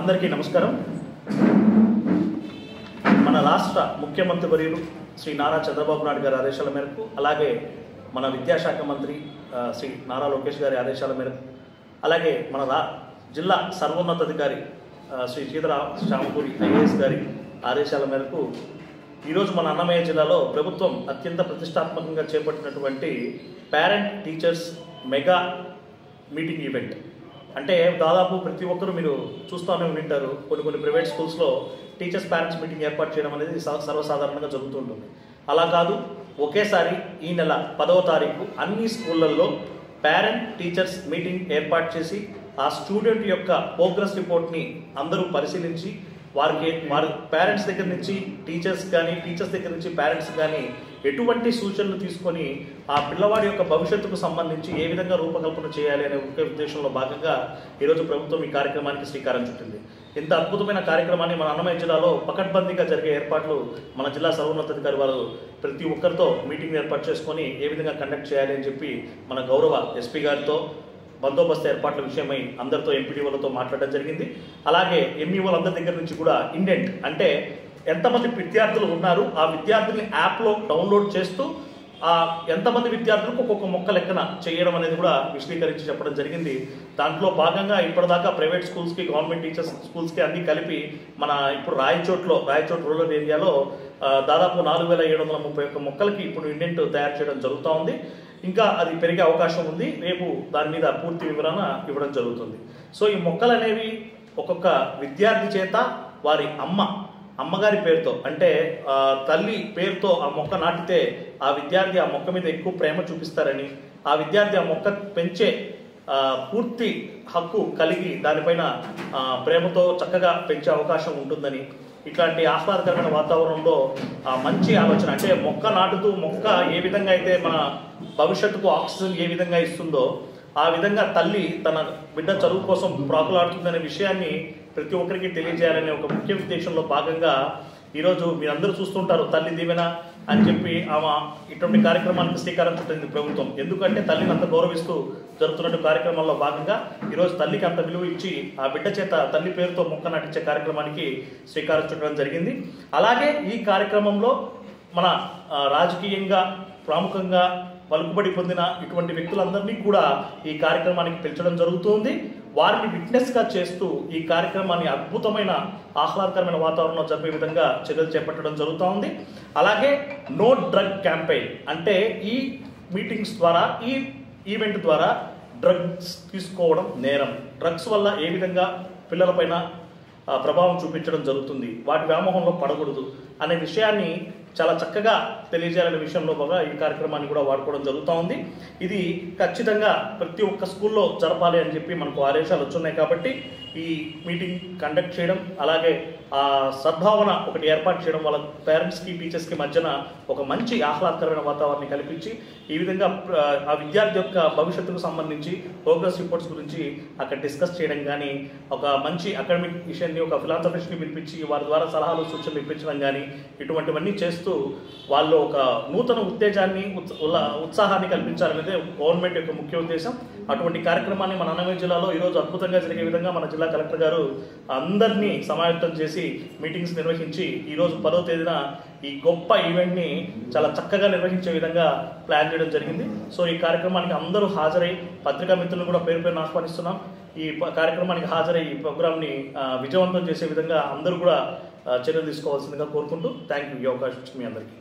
అందరికీ నమస్కారం. మన రాష్ట్ర ముఖ్యమంత్రి వర్యులు శ్రీ నారా చంద్రబాబు నాయుడు గారి ఆదేశాల మేరకు, అలాగే మన విద్యాశాఖ మంత్రి శ్రీ నారా లోకేష్ గారి ఆదేశాల మేరకు, అలాగే మన జిల్లా సర్వోన్నతాధికారి శ్రీ శ్యామపూరి ఐఏఎస్ గారి ఆదేశాల మేరకు ఈరోజు మన అన్నమయ్య జిల్లాలో ప్రభుత్వం అత్యంత ప్రతిష్టాత్మకంగా చేపట్టినటువంటి parent teachers mega meeting event. అంటే దాదాపు ప్రతి ఒక్కరూ మీరు చూస్తూనే వింటారు, కొన్ని ప్రైవేట్ స్కూల్స్లో టీచర్స్ పేరెంట్స్ మీటింగ్ ఏర్పాటు చేయడం అనేది సర్వసాధారణంగా జరుగుతుంటుంది. అలా కాదు, ఒకేసారి ఈ నెల 10వ తారీఖు అన్ని స్కూళ్ళల్లో పేరెంట్ టీచర్స్ మీటింగ్ ఏర్పాటు చేసి ఆ స్టూడెంట్ యొక్క ప్రోగ్రెస్ రిపోర్ట్ని అందరూ పరిశీలించి వారి పేరెంట్స్ దగ్గర నుంచి టీచర్స్ కానీ, టీచర్స్ దగ్గర నుంచి పేరెంట్స్ కానీ ఎటువంటి సూచనలు తీసుకొని ఆ పిల్లవాడి యొక్క భవిష్యత్తుకు సంబంధించి ఏ విధంగా రూపకల్పన చేయాలి అనే ముఖ్య ఉద్దేశంలో భాగంగా ఈరోజు ప్రభుత్వం ఈ కార్యక్రమానికి శ్రీకారం చుట్టింది. ఇంత అద్భుతమైన కార్యక్రమాన్ని మన అన్నమయ్య జిల్లాలో పకడ్బందీగా జరిగే ఏర్పాట్లు మన జిల్లా సర్వోన్నతాధికారి వారు ప్రతి ఒక్కరితో మీటింగ్ ఏర్పాటు చేసుకొని ఏ విధంగా కండక్ట్ చేయాలి అని చెప్పి మన గౌరవ ఎస్పీ గారితో బందోబస్తు ఏర్పాట్ల విషయమై అందరితో ఎంపీడీఓలతో మాట్లాడడం జరిగింది. అలాగే ఎంఈఓలందరి దగ్గర నుంచి కూడా ఇండెంట్ అంటే ఎంతమంది విద్యార్థులు ఉన్నారు, ఆ విద్యార్థుల్ని యాప్లో డౌన్లోడ్ చేస్తూ ఎంతమంది విద్యార్థులకు ఒక్కొక్క మొక్క లెక్కన చేయడం అనేది కూడా విశదీకరించి చెప్పడం జరిగింది. దాంట్లో భాగంగా ఇప్పటిదాకా ప్రైవేట్ స్కూల్స్కి, గవర్నమెంట్ టీచర్స్ స్కూల్స్కి అన్ని కలిపి మన ఇప్పుడు రాయచోట్ రూరల్ ఏరియాలో దాదాపు 4731 మొక్కలకి ఇప్పుడు ఇండెంట్ తయారు చేయడం జరుగుతూ ఉంది. ఇంకా అది పెరిగే అవకాశం ఉంది. రేపు దాని మీద పూర్తి వివరణ ఇవ్వడం జరుగుతుంది. సో ఈ మొక్కలు అనేవి ఒక్కొక్క విద్యార్థి చేత వారి అమ్మగారి పేరుతో, అంటే తల్లి పేరుతో ఆ మొక్క నాటితే ఆ విద్యార్థి ఆ మొక్క మీద ఎక్కువ ప్రేమ చూపిస్తారని, ఆ విద్యార్థి ఆ మొక్క పెంచే పూర్తి హక్కు కలిగి దానిపైన ప్రేమతో చక్కగా పెంచే అవకాశం ఉంటుందని, ఇట్లాంటి ఆహ్లాదకరమైన వాతావరణంలో మంచి ఆలోచన, అంటే మొక్క నాటుతూ మొక్క ఏ విధంగా అయితే మన భవిష్యత్తుకు ఆక్సిజన్ ఏ విధంగా ఇస్తుందో ఆ విధంగా తల్లి తన బిడ్డ చదువు కోసం ప్రాకులాడుతుందనే విషయాన్ని ప్రతి ఒక్కరికి తెలియజేయాలనే ఒక ముఖ్య ఉద్దేశంలో భాగంగా ఈరోజు మీరందరూ చూస్తుంటారు తల్లి దీవెన అని చెప్పి ఆమె ఇటువంటి కార్యక్రమానికి శ్రీకారం చుట్టింది ప్రభుత్వం. ఎందుకంటే తల్లిని అంత గౌరవిస్తూ జరుగుతున్న కార్యక్రమంలో భాగంగా ఈరోజు తల్లికి అంత విలువ ఇచ్చి ఆ బిడ్డ చేత తల్లి పేరుతో మొక్క నాటించే కార్యక్రమానికి శ్రీకారం చుట్టడం జరిగింది. అలాగే ఈ కార్యక్రమంలో మన రాజకీయంగా ప్రముఖంగా పలుకుబడి పొందిన ఇటువంటి వ్యక్తులందరినీ కూడా ఈ కార్యక్రమానికి పిలిచడం జరుగుతుంది. వారిని విట్నెస్గా చేస్తూ ఈ కార్యక్రమాన్ని అద్భుతమైన ఆహ్లాదకరమైన వాతావరణంలో జరిపే విధంగా చర్యలు చేపట్టడం జరుగుతూ ఉంది. అలాగే నో డ్రగ్ క్యాంపెయిన్, అంటే ఈ మీటింగ్స్ ద్వారా, ఈ ఈవెంట్ ద్వారా డ్రగ్స్ తీసుకోవడం నేరం, డ్రగ్స్ వల్ల ఏ విధంగా పిల్లలపైన ప్రభావం చూపించడం జరుగుతుంది, వాటి వ్యామోహంలో పడకూడదు అనే విషయాన్ని చాలా చక్కగా తెలియజేయాలనే విషయంలో బాగా ఈ కార్యక్రమాన్ని కూడా వాడుకోవడం జరుగుతూ ఉంది. ఇది ఖచ్చితంగా ప్రతి ఒక్క స్కూల్లో జరపాలి అని చెప్పి మనకు ఆదేశాలు వచ్చున్నాయి. కాబట్టి ఈ మీటింగ్ కండక్ట్ చేయడం, అలాగే ఆ సద్భావన ఒకటి ఏర్పాటు చేయడం, వాళ్ళ పేరెంట్స్కి టీచర్స్కి మధ్యన ఒక మంచి ఆహ్లాదకరమైన వాతావరణాన్ని కల్పించి ఈ విధంగా ఆ విద్యార్థి యొక్క భవిష్యత్తుకు సంబంధించి ప్రోగ్రెస్ రిపోర్ట్స్ గురించి అక్కడ డిస్కస్ చేయడం కానీ, ఒక మంచి అకాడమిక్ విషయాన్ని ఒక ఫిలాంథ్రపిస్ట్ని పిలిపించి వారి ద్వారా సలహాలు సూచనలు ఇప్పించడం కానీ, ఇటువంటివన్నీ చేస్తూ వాళ్ళు ఒక నూతన ఉత్తేజాన్ని, ఉత్సాహాన్ని కల్పించాలనేదే గవర్నమెంట్ యొక్క ముఖ్య ఉద్దేశం. అటువంటి కార్యక్రమాన్ని మన అన్నమయ్య జిల్లాలో ఈరోజు అద్భుతంగా జరిగే విధంగా మన జిల్లా కలెక్టర్ గారు అందరినీ సమాయత్తం చేసి మీటింగ్స్ నిర్వహించి ఈరోజు 10వ తేదీన ఈ గొప్ప ఈవెంట్ని చాలా చక్కగా నిర్వహించే విధంగా ప్లాన్ చేయడం జరిగింది. సో ఈ కార్యక్రమానికి అందరూ హాజరై, పత్రికా మిత్రులను కూడా పేరును ఆహ్వానిస్తున్నాం. ఈ కార్యక్రమానికి హాజరై ఈ ప్రోగ్రామ్ని విజయవంతం చేసే విధంగా అందరూ కూడా చర్యలు తీసుకోవాల్సిందిగా కోరుకుంటూ థ్యాంక్ యూ ఈ అవకాశం ఇచ్చింది మీ అందరికీ.